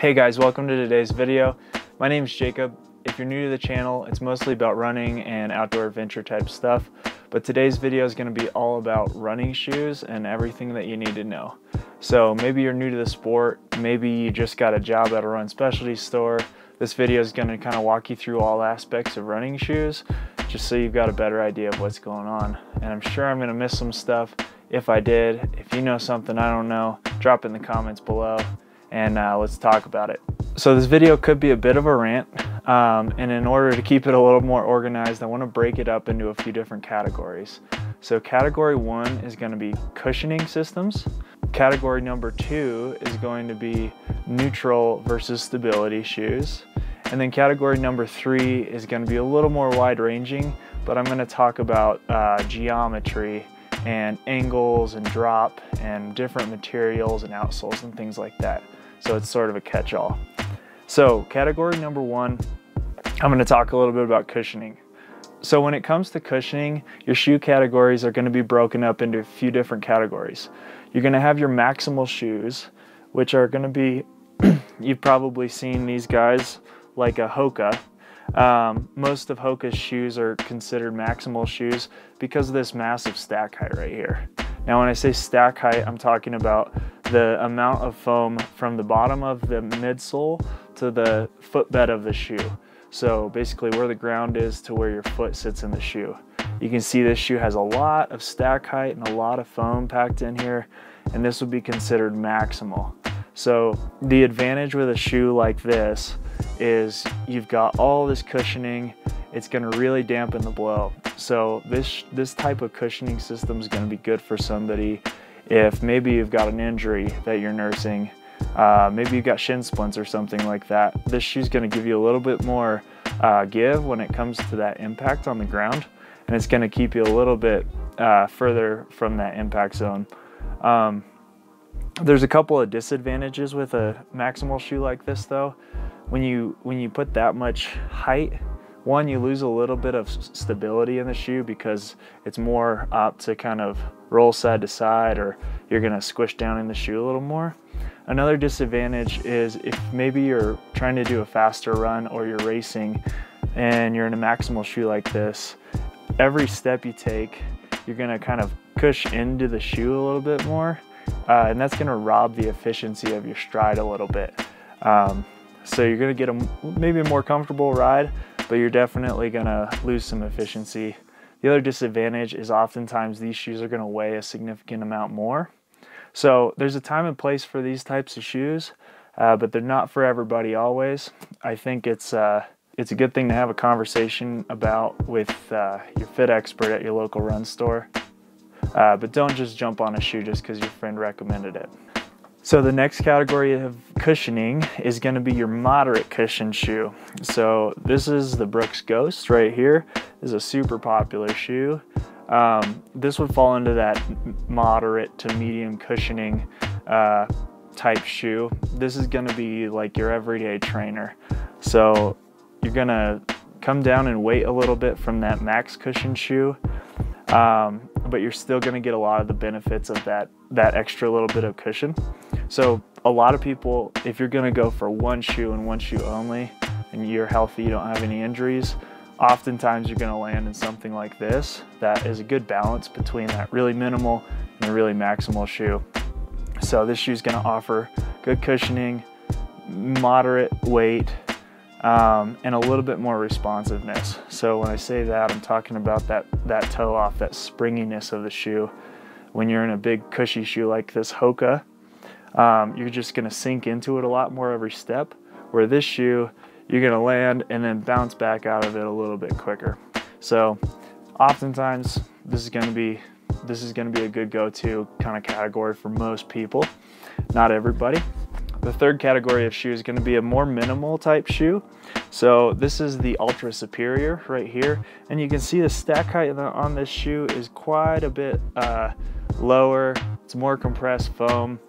Hey guys, welcome to today's video. My name is Jacob. If you're new to the channel, it's mostly about running and outdoor adventure type stuff, but today's video is going to be all about running shoes and everything that you need to know. So maybe you're new to the sport, maybe you just got a job at a run specialty store. This video is going to kind of walk you through all aspects of running shoes, just so you've got a better idea of what's going on. And I'm sure I'm going to miss some stuff. If I did, if you know something I don't know, drop it in the comments below and let's talk about it. So this video could be a bit of a rant, and in order to keep it a little more organized, I want to break it up into a few different categories. So category 1 is going to be cushioning systems. Category number 2 is going to be neutral versus stability shoes. And then category number 3 is going to be a little more wide-ranging, but I'm going to talk about geometry and angles and drop and different materials and outsoles and things like that. So it's sort of a catch-all. So category number 1, I'm going to talk a little bit about cushioning. So when it comes to cushioning, your shoe categories are going to be broken up into a few different categories. You're going to have your maximal shoes, which are going to be, you've probably seen these guys like a Hoka. Most of Hoka's shoes are considered maximal shoes because of this massive stack height right here. Now when I say stack height, I'm talking about the amount of foam from the bottom of the midsole to the footbed of the shoe. So basically where the ground is to where your foot sits in the shoe. You can see this shoe has a lot of stack height and a lot of foam packed in here, and this would be considered maximal. So the advantage with a shoe like this is you've got all this cushioning. It's going to really dampen the blow. So this type of cushioning system is going to be good for somebody if maybe you've got an injury that you're nursing. Maybe you've got shin splints or something like that. This shoe's going to give you a little bit more give when it comes to that impact on the ground, and it's going to keep you a little bit further from that impact zone. There's a couple of disadvantages with a maximal shoe like this though. When you put that much height, one, you lose a little bit of stability in the shoe because it's more apt to kind of roll side to side, or you're going to squish down in the shoe a little more. Another disadvantage is if maybe you're trying to do a faster run or you're racing and you're in a maximal shoe like this, every step you take, you're going to kind of push into the shoe a little bit more, and that's going to rob the efficiency of your stride a little bit. So you're going to get maybe a more comfortable ride, but you're definitely going to lose some efficiency. The other disadvantage is oftentimes these shoes are going to weigh a significant amount more. So there's a time and place for these types of shoes, but they're not for everybody always. I think it's a good thing to have a conversation about with your fit expert at your local run store. But don't just jump on a shoe just because your friend recommended it. So the next category of cushioning is going to be your moderate cushion shoe. So this is the Brooks Ghost right here. This is a super popular shoe. This would fall into that moderate to medium cushioning type shoe. This is going to be like your everyday trainer. So you're going to come down in weight a little bit from that max cushion shoe, but you're still going to get a lot of the benefits of that extra little bit of cushion. So a lot of people, if you're going to go for one shoe and one shoe only, and you're healthy, you don't have any injuries, oftentimes you're going to land in something like this that is a good balance between that really minimal and a really maximal shoe. So this shoe is going to offer good cushioning, moderate weight, and a little bit more responsiveness. So when I say that, I'm talking about that toe off, that springiness of the shoe. When you're in a big cushy shoe like this Hoka, you're just going to sink into it a lot more every step, where this shoe, you're going to land and then bounce back out of it a little bit quicker. So oftentimes this is going to be a good go-to kind of category for most people, not everybody. The third category of shoe is going to be a more minimal type shoe. So this is the Altra Superior right here, and you can see the stack height on this shoe is quite a bit lower. It's more compressed foam.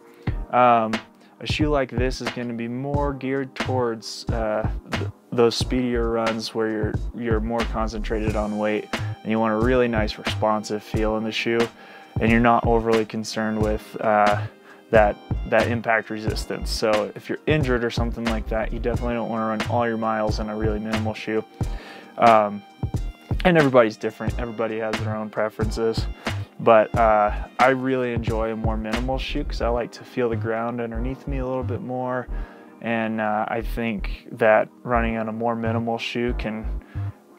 A shoe like this is going to be more geared towards those speedier runs where you're more concentrated on weight and you want a really nice responsive feel in the shoe, and you're not overly concerned with that that impact resistance. So if you're injured or something like that, you definitely don't want to run all your miles in a really minimal shoe. And everybody's different. Everybody has their own preferences. But I really enjoy a more minimal shoe because I like to feel the ground underneath me a little bit more. And I think that running on a more minimal shoe can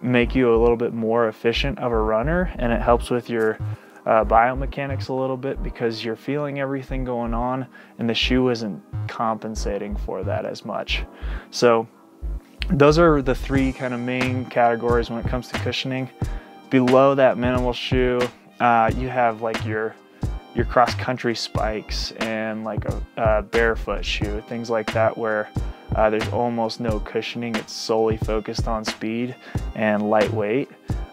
make you a little bit more efficient of a runner, and it helps with your biomechanics a little bit because you're feeling everything going on and the shoe isn't compensating for that as much. So those are the three kind of main categories when it comes to cushioning. Below that minimal shoe, you have like your cross-country spikes and like a barefoot shoe, things like that, where there's almost no cushioning. It's solely focused on speed and lightweight.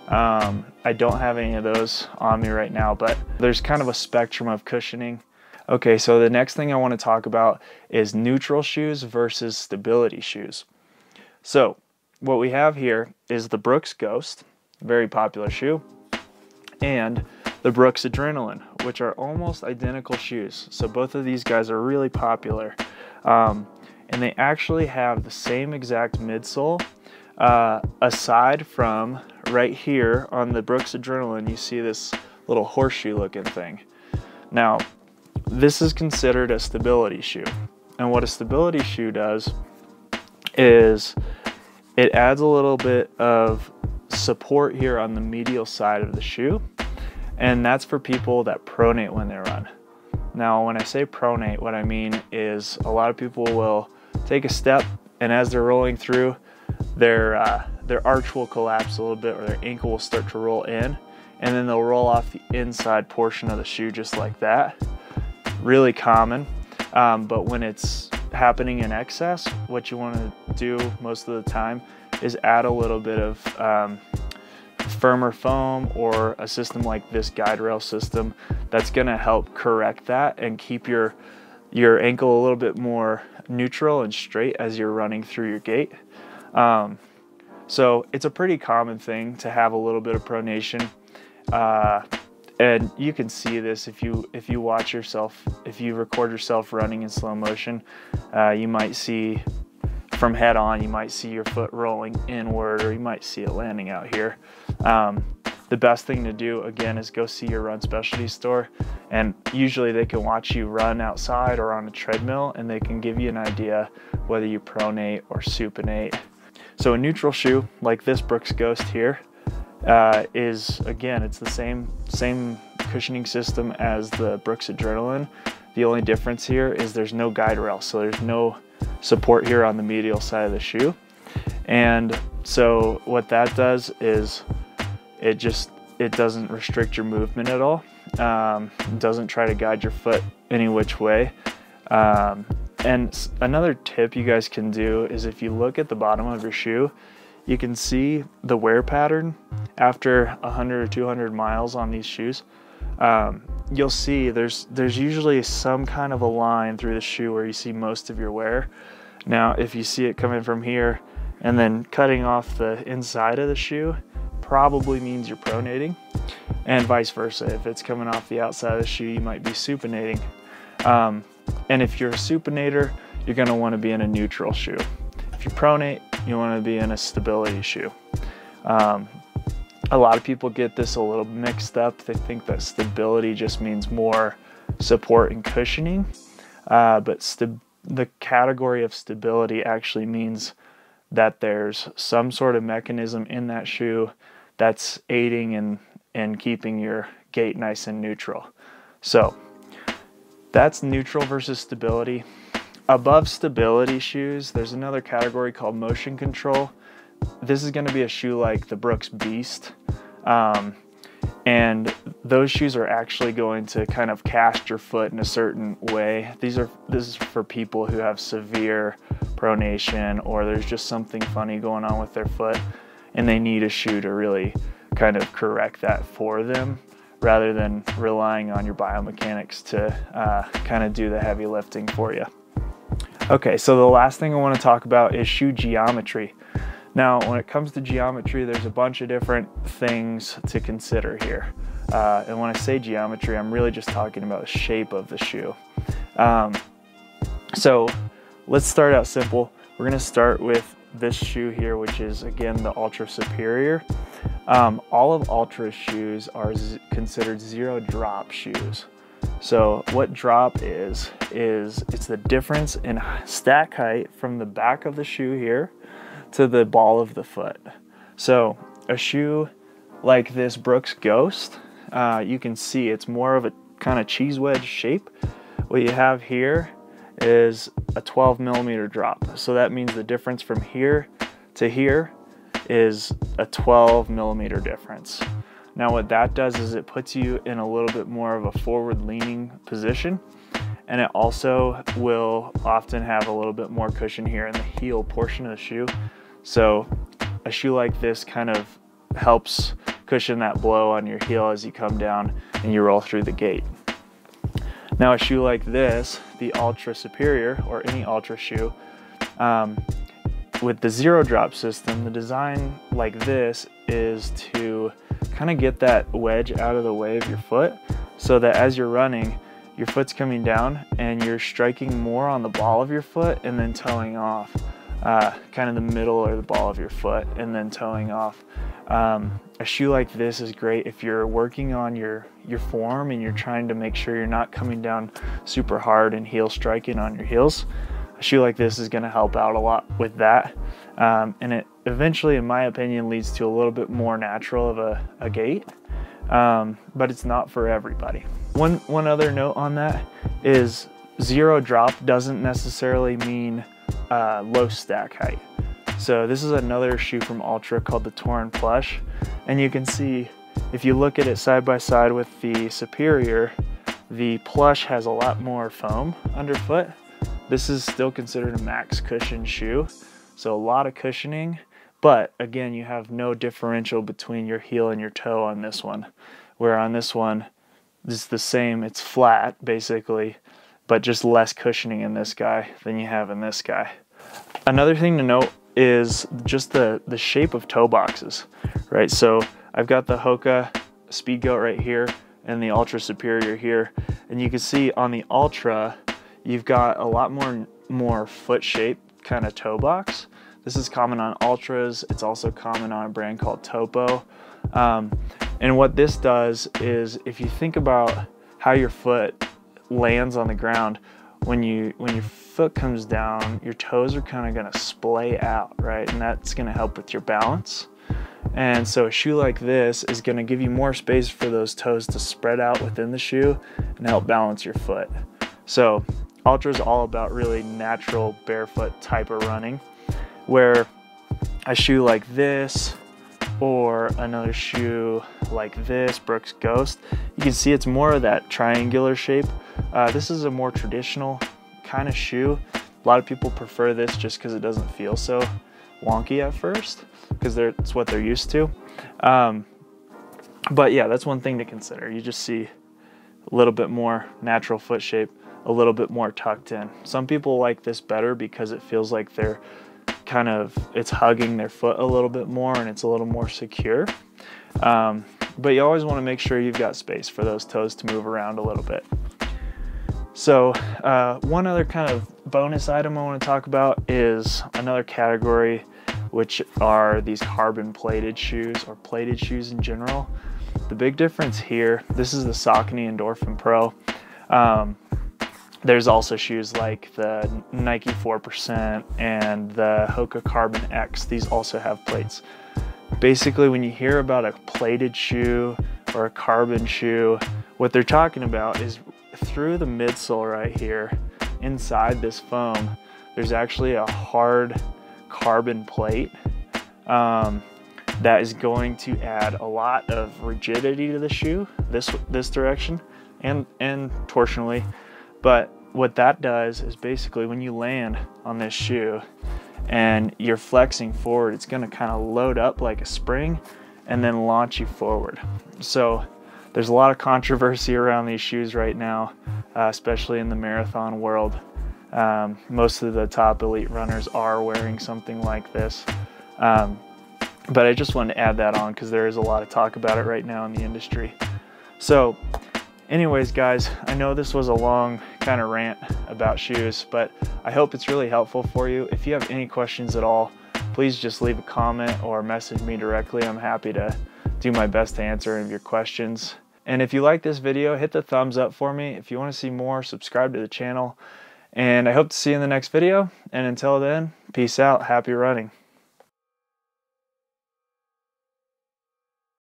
I don't have any of those on me right now, but there's kind of a spectrum of cushioning. Okay, so the next thing I want to talk about is neutral shoes versus stability shoes. So what we have here is the Brooks Ghost, very popular shoe, and the Brooks Adrenaline, which are almost identical shoes. So both of these guys are really popular. And they actually have the same exact midsole, aside from right here on the Brooks Adrenaline, you see this little horseshoe looking thing. Now, this is considered a stability shoe. And what a stability shoe does is it adds a little bit of support here on the medial side of the shoe. And that's for people that pronate when they run. Now, when I say pronate, what I mean is a lot of people will take a step, and as they're rolling through, their arch will collapse a little bit, or their ankle will start to roll in, and then they'll roll off the inside portion of the shoe just like that. Really common, but when it's happening in excess, what you want to do most of the time is add a little bit of firmer foam or a system like this guide rail system that's going to help correct that and keep your ankle a little bit more neutral and straight as you're running through your gait. So it's a pretty common thing to have a little bit of pronation, and you can see this if you watch yourself, if you record yourself running in slow motion, you might see from head on, you might see your foot rolling inward, or you might see it landing out here. The best thing to do, again, is go see your run specialty store, and usually they can watch you run outside or on a treadmill, and they can give you an idea whether you pronate or supinate. So a neutral shoe like this Brooks Ghost here is, again, it's the same cushioning system as the Brooks Adrenaline. The only difference here is there's no guide rail, so there's no support here on the medial side of the shoe. And so what that does is it doesn't restrict your movement at all. It doesn't try to guide your foot any which way. And another tip you guys can do is, if you look at the bottom of your shoe, you can see the wear pattern after 100 or 200 miles on these shoes. You'll see there's usually some kind of a line through the shoe where you see most of your wear. Now, if you see it coming from here and then cutting off the inside of the shoe, probably means you're pronating, and vice versa. If it's coming off the outside of the shoe, you might be supinating. And if you're a supinator, you're going to want to be in a neutral shoe. If you pronate, you want to be in a stability shoe. A lot of people get this a little mixed up. They think that stability just means more support and cushioning, but the category of stability actually means that there's some sort of mechanism in that shoe that's aiding in keeping your gait nice and neutral. So that's neutral versus stability. Above stability shoes, there's another category called motion control. This is going to be a shoe like the Brooks Beast. And those shoes are actually going to kind of cast your foot in a certain way. This is for people who have severe pronation, or there's just something funny going on with their foot and they need a shoe to really kind of correct that for them, rather than relying on your biomechanics to kind of do the heavy lifting for you. Okay, so the last thing I want to talk about is shoe geometry. Now, when it comes to geometry, there's a bunch of different things to consider here. And when I say geometry, I'm really just talking about the shape of the shoe. So let's start out simple. We're gonna start with this shoe here, which is again the Altra Superior. All of Altra's shoes are considered zero drop shoes. So what drop is it's the difference in stack height from the back of the shoe here to the ball of the foot. So a shoe like this Brooks Ghost, you can see it's more of a kind of cheese wedge shape. What you have here is a 12mm drop. So that means the difference from here to here is a 12mm difference. Now what that does is it puts you in a little bit more of a forward leaning position, and it also will often have a little bit more cushion here in the heel portion of the shoe. So a shoe like this kind of helps cushion that blow on your heel as you come down and you roll through the gate. Now a shoe like this, the Altra Superior, or any Altra shoe, with the zero drop system, the design like this is to kind of get that wedge out of the way of your foot, so that as you're running, your foot's coming down and you're striking more on the ball of your foot and then toeing off, kind of the middle or the ball of your foot and then toeing off. A shoe like this is great if you're working on your form and you're trying to make sure you're not coming down super hard and heel striking on your heels. A shoe like this is going to help out a lot with that, and it eventually, in my opinion, leads to a little bit more natural of a gait, but it's not for everybody. One other note on that is zero drop doesn't necessarily mean low stack height. So this is another shoe from Altra called the Torin Plush, and you can see if you look at it side by side with the Superior, the Plush has a lot more foam underfoot. This is still considered a max cushion shoe, so a lot of cushioning, but again, you have no differential between your heel and your toe on this one, where on this one, it's the same, it's flat basically, but just less cushioning in this guy than you have in this guy. Another thing to note is just the shape of toe boxes, right? So I've got the Hoka Speedgoat right here and the Altra Superior here, and you can see on the Altra, you've got a lot more foot shape kind of toe box. This is common on Altras. It's also common on a brand called Topo. And what this does is, if you think about how your foot lands on the ground, when your foot comes down, your toes are kind of going to splay out, right? And that's going to help with your balance. And so a shoe like this is going to give you more space for those toes to spread out within the shoe and help balance your foot. So Altra is all about really natural barefoot type of running, where a shoe like this or another shoe like this, Brooks Ghost, you can see it's more of that triangular shape. This is a more traditional kind of shoe. A lot of people prefer this just because it doesn't feel so wonky at first, because it's what they're used to. But yeah, that's one thing to consider. You just see a little bit more natural foot shape, a little bit more tucked in. Some people like this better because it feels like they're it's hugging their foot a little bit more and it's a little more secure. But you always want to make sure you've got space for those toes to move around a little bit. So one other kind of bonus item I want to talk about is another category, which are these carbon plated shoes, or plated shoes in general. The big difference here, this is the Saucony Endorphin Pro. There's also shoes like the Nike 4% and the Hoka Carbon X. These also have plates. Basically, when you hear about a plated shoe or a carbon shoe, what they're talking about is through the midsole right here, inside this foam, there's actually a hard carbon plate that is going to add a lot of rigidity to the shoe, this direction and torsionally. But what that does is basically when you land on this shoe and you're flexing forward, it's going to kind of load up like a spring and then launch you forward. So there's a lot of controversy around these shoes right now, especially in the marathon world. Most of the top elite runners are wearing something like this. But I just wanted to add that on because there is a lot of talk about it right now in the industry. So anyways, guys, I know this was a long kind of rant about shoes, but I hope it's really helpful for you. If you have any questions at all, please just leave a comment or message me directly. I'm happy to do my best to answer any of your questions. And if you like this video, hit the thumbs up for me. If you want to see more, subscribe to the channel. And I hope to see you in the next video. And until then, peace out. Happy running.